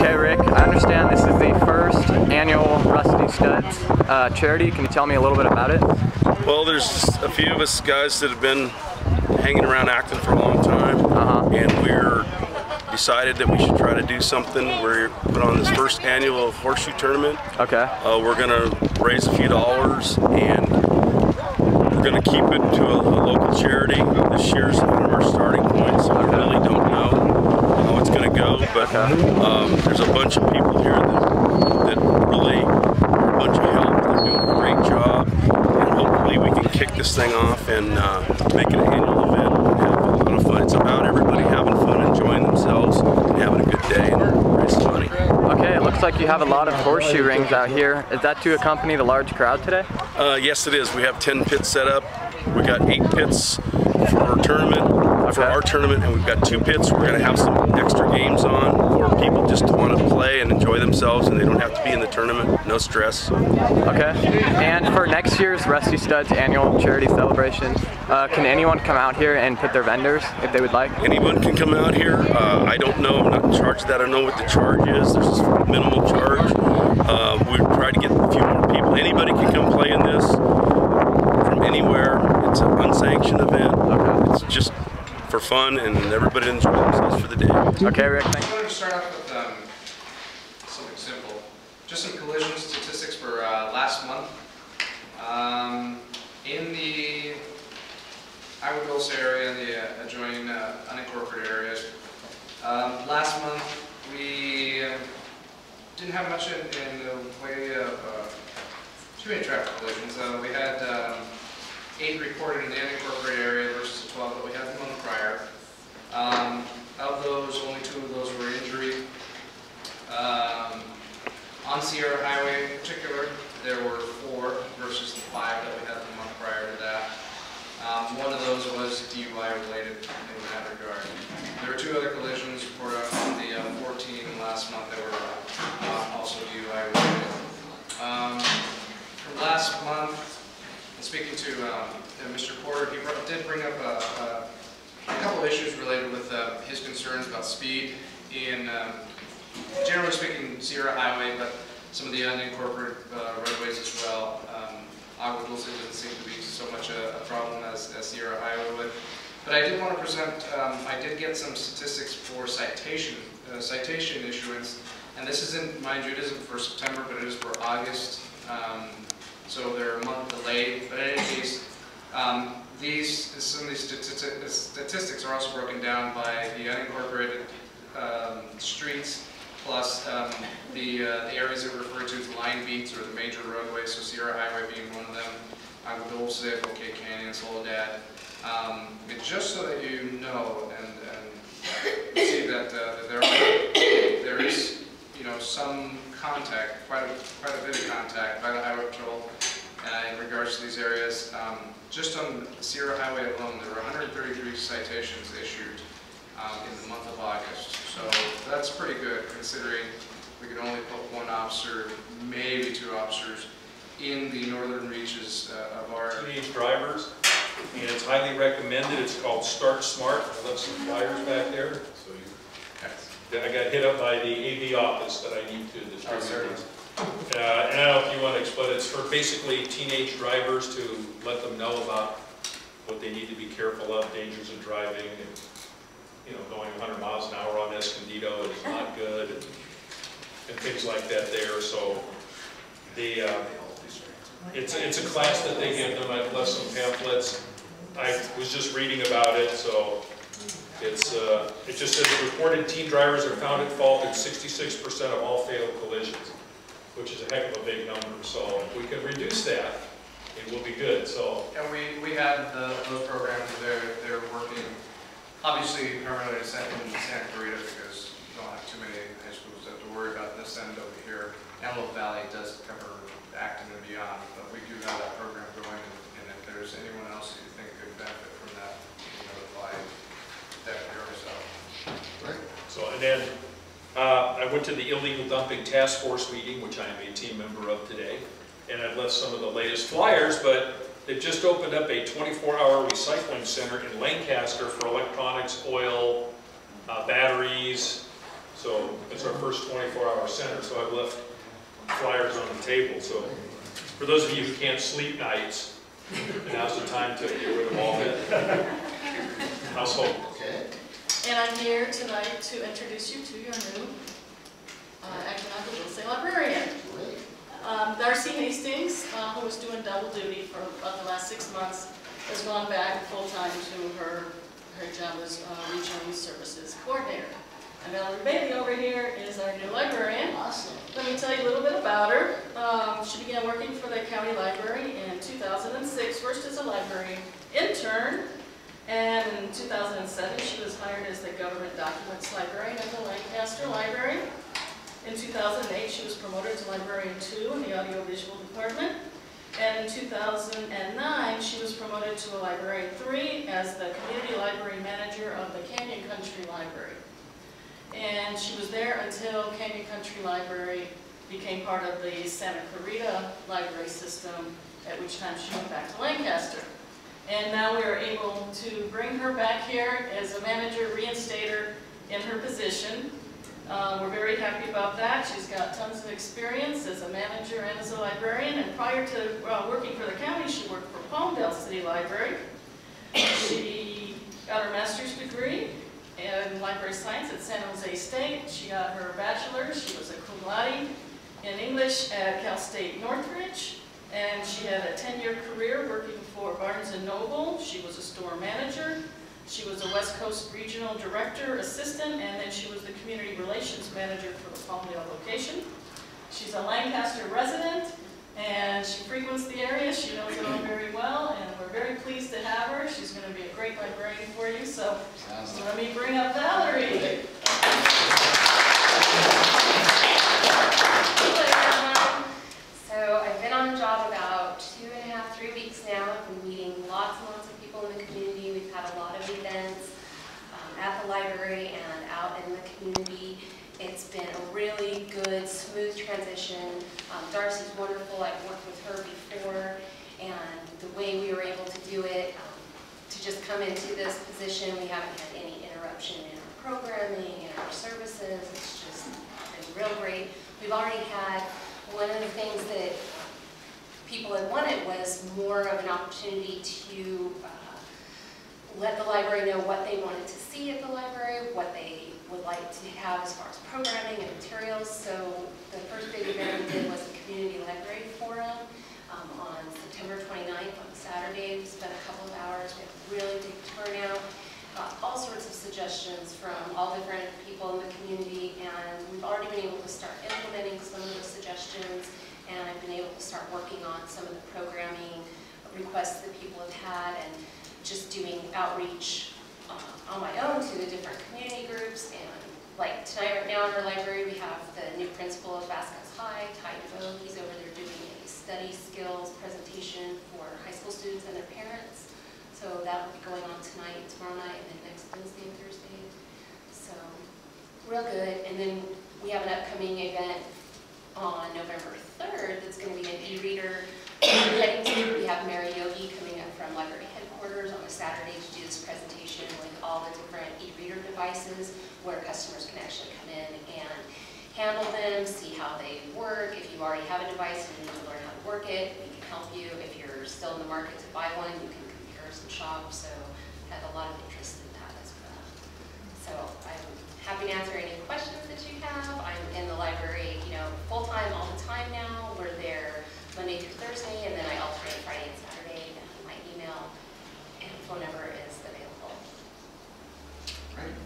Okay, Rick, I understand this is the first annual Rusty Studs charity. Can you tell me a little bit about it? Well, there's a few of us guys that have been hanging around Acton for a long time, and we're decided that we should try to do something. We're put on this first annual Horseshoe tournament. Okay. We're going to raise a few dollars, and we're going to keep it to a local charity. This year's kind of our starting point, so we really don't know how it's going to go, but there's a bunch of people here that really are a bunch of help. They're doing a great job, and hopefully we can kick this thing off and make it an annual event and have a lot of fun. It's about everybody having fun, enjoying themselves, and having a good day and raising money. Okay, it looks like you have a lot of horseshoe rings out here. Is that to accompany the large crowd today? Yes, it is. We have 10 pits set up. We got 8 pits for our tournament, and we've got 2 pits. We're going to have some extra games on for people just to want to play and enjoy themselves, and they don't have to be in the tournament. No stress. Okay. And for next year's Rusty Studs annual charity celebration, can anyone come out here and put their vendors if they would like? Anyone can come out here. I don't know. I'm not in charge of that. I don't know what the charge is. There's this minimal charge. We try to get a few more people. Anybody can come play in this from anywhere. It's an unsanctioned event. Okay. It's just for fun, and everybody enjoy themselves for the day. Okay, Rick, thank you. I wanted to start off with something simple. Just some collision statistics for last month. In the Agua Dulce area and the adjoining unincorporated areas, last month we didn't have much in the way of too many traffic collisions. We had 8 reported in the unincorporated area versus the 12 that we had the month prior. Of those, only 2 of those were injury. On Sierra Highway in particular, there were 4 versus the 5 that we had the month prior to that. One of those was DUI related in that regard. There were 2 other collisions reported on the 14 last month that were also DUI related. From last month, and speaking to Mr. Porter, he did bring up a couple of issues related with his concerns about speed in, generally speaking, Sierra Highway, but some of the unincorporated roadways as well. Agua Dulce doesn't seem to be so much a problem as Sierra Highway would. But I did want to present, I did get some statistics for citation issuance, and this isn't, mind you, it isn't for September, but it is for August. So they're a month delayed, but in any case, some of these statistics are also broken down by the unincorporated streets, plus the areas that we refer to as line beats or the major roadways, so Sierra Highway being one of them, Agua Dulce, Bouquet Canyon, Soledad. Just so that you know and see that there is, you know, some contact, quite a bit of contact by the Highway Patrol in regards to these areas. Just on Sierra Highway alone, there were 133 citations issued in the month of August. So that's pretty good, considering we could only put 1 officer, maybe 2 officers, in the northern reaches of our teenage drivers, and it's highly recommended. It's called StartsMart. I left some flyers back there. So I got hit up by the AV office that I need to distribute these. And I don't know if you want to explain it. It's for basically teenage drivers to let them know about what they need to be careful of, dangers of driving, and, you know, going 100 miles an hour on Escondido is not good, and things like that there. So the it's a class that they give them. I've left some pamphlets. I was just reading about it, so it just says reported teen drivers are found at fault in 66% of all fatal collisions, which is a heck of a big number. So if we can reduce that, it will be good. So and we had those programs. They're working obviously primarily in Santa Clarita, because you don't have too many high schools that have to worry about this end over here. Antelope Valley does cover Acton and beyond, but we do have that program going, and if there's anyone else that you think could benefit from that, you notify Deputy yourself. Right. So, and then I went to the illegal dumping task force meeting, which I am a team member of today, and I've left some of the latest flyers, but they've just opened up a 24-hour recycling center in Lancaster for electronics, oil, batteries, So it's our first 24-hour center, so I've left flyers on the table. So for those of you who can't sleep nights, now's the time to get rid of all that household. Okay. And I'm here tonight to introduce you to your new Agua Dulce librarian. Great. Darcy Hastings, who was doing double duty for about the last 6 months, has gone back full-time to her job as Regional Youth Services Coordinator. And Valerie Bailey over here is our new librarian. Awesome. Let me tell you a little bit about her. She began working for the county library in 2006, first as a library intern, and in 2007 she was hired as the government documents librarian at the Lancaster Library. In 2008 she was promoted to librarian 2 in the audiovisual department, and in 2009 she was promoted to a librarian 3 as the community library manager of the Canyon Country Library. And she was there until Canyon Country Library became part of the Santa Clarita library system, at which time she went back to Lancaster. And now we are able to bring her back here as a manager, reinstate her in her position. We're very happy about that. She's got tons of experience as a manager and as a librarian, and prior to working for the county, she worked for Palmdale City Library. She got her master's degree in library science at San Jose State. She got her bachelor's. She was a cum laude in English at Cal State Northridge, and she had a 10-year career working for Barnes & Noble. She was a store manager. She was a West Coast Regional Director Assistant, and then she was the Community Relations Manager for the Palmdale location. She's a Lancaster resident, and she frequents the area. She knows it all very well, and we're very pleased to have her. She's going to be a great librarian for you, so let me bring up Valerie. Hello, everyone. So I've been on the job about 2.5, 3 weeks now. I've been meeting lots and lots of people in the community. We've had a lot of events at the library and out in the community. It's been a really good, smooth transition. Darcy's wonderful. I've worked with her before, and the way we were able to do it, to just come into this position, we haven't had any interruption in our programming and our services. It's just been real great. We've already had one of the things that people had wanted was more of an opportunity to let the library know what they wanted to see at the library, what they would like to have as far as programming and materials. So the first big event we did was a community library forum on September 29th on Saturday. We spent a couple of hours. We had a really big turnout. Got all sorts of suggestions from all different people in the community, and we've already been able to start implementing some of those suggestions, and I've been able to start working on some of the programming requests that people have had, and just doing outreach on my own to the different community groups. And like tonight, right now in our library, we have the new principal of Vasquez High, Ty DeVoe. He's over there doing a study skills presentation for high school students and their parents. So that will be going on tonight, tomorrow night, and then next Wednesday and Thursday. So real good. And then we have an upcoming event on November 3rd that's going to be an e-reader heading to. We have Mary Yogi coming up from library headquarters on a Saturday to do this presentation with all the different e-reader devices where customers can actually come in and handle them, see how they work. If you already have a device and you need to learn how to work it, we can help you. If you're still in the market to buy one, you can compare some shop. So I have a lot of interest in that as well. So I'm happy to answer any questions that you have. I'm in the library, full-time all the time now. We're there Monday through Thursday, and then I alternate Friday and Saturday. And my email and phone number is available. Great.